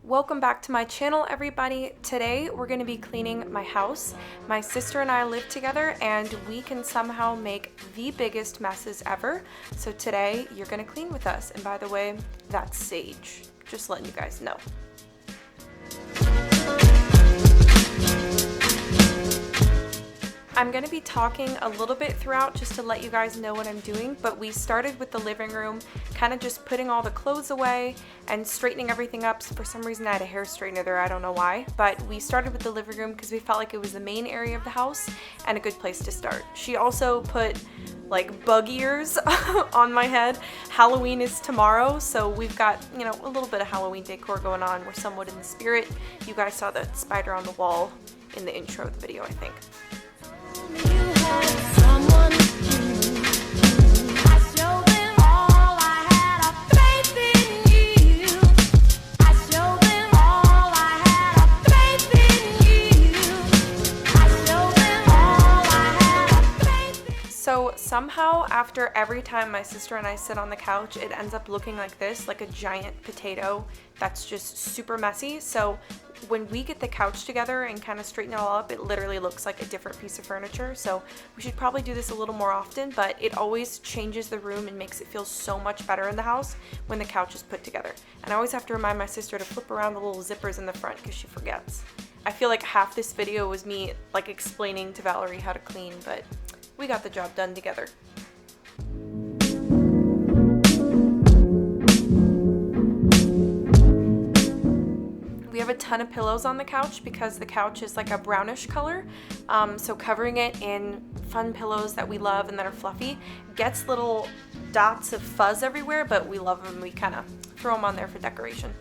Welcome back to my channel, everybody. Today we're going to be cleaning my house. My sister and I live together and we can somehow make the biggest messes ever. So today you're going to clean with us. And by the way, that's Sage. Just letting you guys know. I'm going to be talking a little bit throughout just to let you guys know what I'm doing, but we started with the living room, kind of just putting all the clothes away and straightening everything up. So for some reason I had a hair straightener there, I don't know why, but we started with the living room because we felt like it was the main area of the house and a good place to start. She also put like bug ears on my head. Halloween is tomorrow, so we've got, you know, a little bit of Halloween decor going on. We're somewhat in the spirit. You guys saw the spider on the wall in the intro of the video, I think. So somehow after every time my sister and I sit on the couch, it ends up looking like this, like a giant potato that's just super messy. So when we get the couch together and kind of straighten it all up, it literally looks like a different piece of furniture. So we should probably do this a little more often, but it always changes the room and makes it feel so much better in the house when the couch is put together. And I always have to remind my sister to flip around the little zippers in the front because she forgets. I feel like half this video was me like explaining to Valerie how to clean, but we got the job done together. We have a ton of pillows on the couch because the couch is like a brownish color. So covering it in fun pillows that we love and that are fluffy gets little dots of fuzz everywhere, but we love them. We kind of throw them on there for decoration.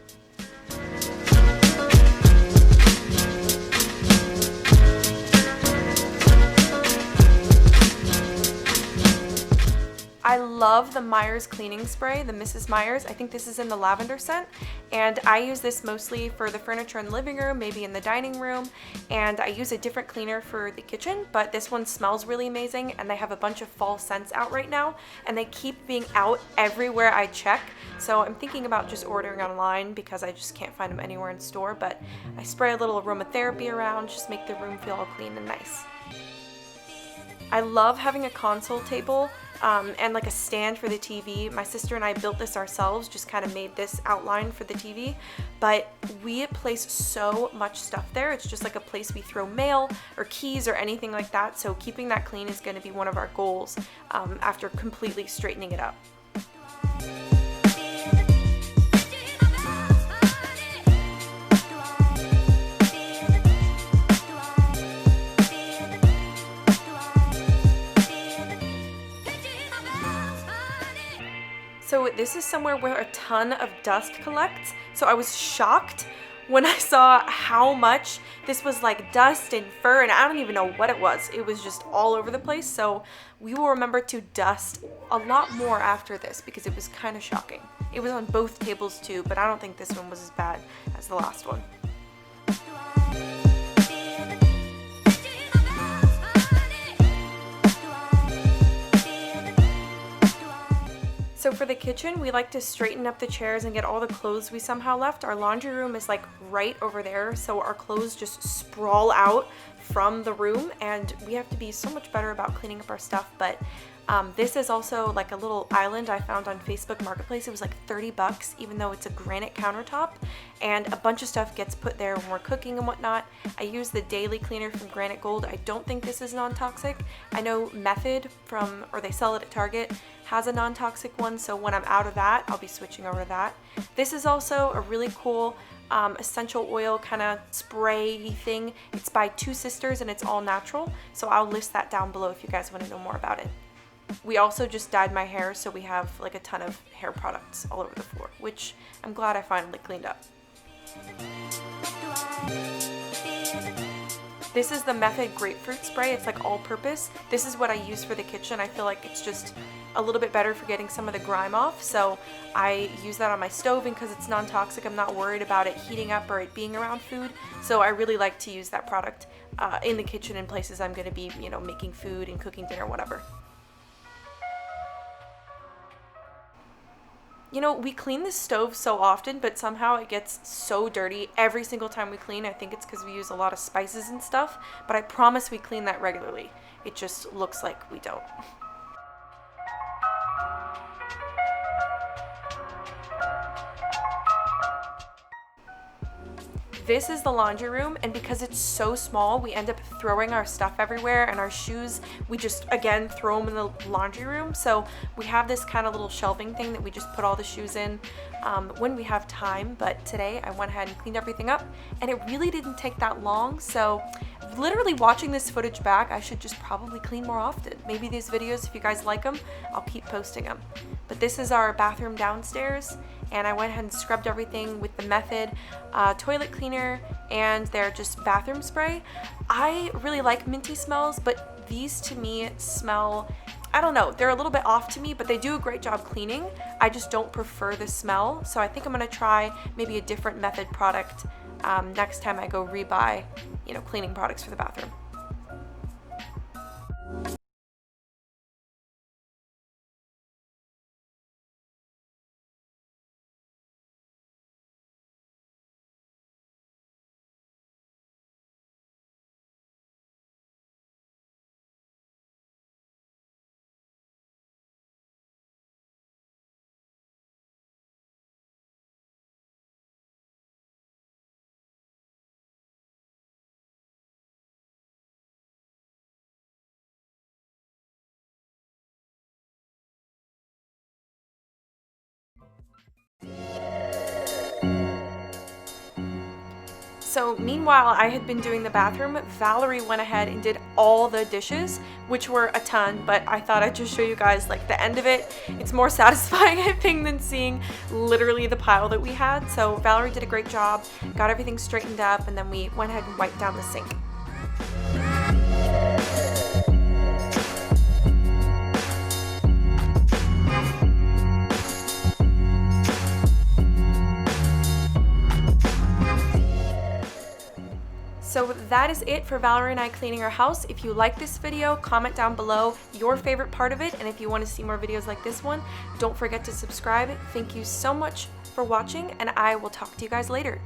I love the Meyers cleaning spray, the Mrs. Meyers. I think this is in the lavender scent, and I use this mostly for the furniture in the living room, maybe in the dining room, and I use a different cleaner for the kitchen, but this one smells really amazing, and they have a bunch of fall scents out right now, and they keep being out everywhere I check, so I'm thinking about just ordering online because I just can't find them anywhere in store, but I spray a little aromatherapy around, just make the room feel all clean and nice. I love having a console table and like a stand for the TV. My sister and I built this ourselves, just kind of made this outline for the TV, but we place so much stuff there. It's just like a place we throw mail or keys or anything like that, so keeping that clean is going to be one of our goals after completely straightening it up. So this is somewhere where a ton of dust collects. So I was shocked when I saw how much this was like dust and fur, and I don't even know what it was. It was just all over the place. So we will remember to dust a lot more after this because it was kind of shocking. It was on both tables too, but I don't think this one was as bad as the last one. So for the kitchen, we like to straighten up the chairs and get all the clothes we somehow left. Our laundry room is like right over there, so our clothes just sprawl out from the room, and we have to be so much better about cleaning up our stuff. But this is also like a little island I found on Facebook Marketplace. It was like 30 bucks, even though it's a granite countertop, and a bunch of stuff gets put there when we're cooking and whatnot. I use the daily cleaner from Granite Gold. I don't think this is non-toxic. I know Method or they sell it at Target, has a non-toxic one, so when I'm out of that, I'll be switching over to that. This is also a really cool essential oil kind of spray thing. It's by Two Sisters and it's all natural, so I'll list that down below if you guys want to know more about it. We also just dyed my hair, so we have like a ton of hair products all over the floor, which I'm glad I finally cleaned up. This is the Method grapefruit spray. It's like all purpose. This is what I use for the kitchen. I feel like it's just a little bit better for getting some of the grime off. So I use that on my stove, and because it's non-toxic, I'm not worried about it heating up or it being around food. So I really like to use that product in the kitchen in places I'm going to be, you know, making food and cooking dinner, whatever. You know, we clean the stove so often, but somehow it gets so dirty every single time we clean. I think it's because we use a lot of spices and stuff, but I promise we clean that regularly. It just looks like we don't. This is the laundry room, and because it's so small, we end up throwing our stuff everywhere, and our shoes, we just, again, throw them in the laundry room. So we have this kind of little shelving thing that we just put all the shoes in when we have time. But today I went ahead and cleaned everything up, and it really didn't take that long. So literally watching this footage back, I should just probably clean more often. Maybe these videos, if you guys like them, I'll keep posting them. But this is our bathroom downstairs, and I went ahead and scrubbed everything with the Method toilet cleaner and their just bathroom spray. I really like minty smells, but these to me smell, I don't know, they're a little bit off to me, but they do a great job cleaning. I just don't prefer the smell, so I think I'm gonna try maybe a different Method product next time I go rebuy, you know, cleaning products for the bathroom. So meanwhile, I had been doing the bathroom. Valerie went ahead and did all the dishes, which were a ton, but I thought I'd just show you guys like the end of it. It's more satisfying, I think, than seeing literally the pile that we had. So Valerie did a great job, got everything straightened up, and then we went ahead and wiped down the sink. So that is it for Valerie and I cleaning our house. If you like this video, comment down below your favorite part of it. And if you want to see more videos like this one, don't forget to subscribe. Thank you so much for watching, and I will talk to you guys later.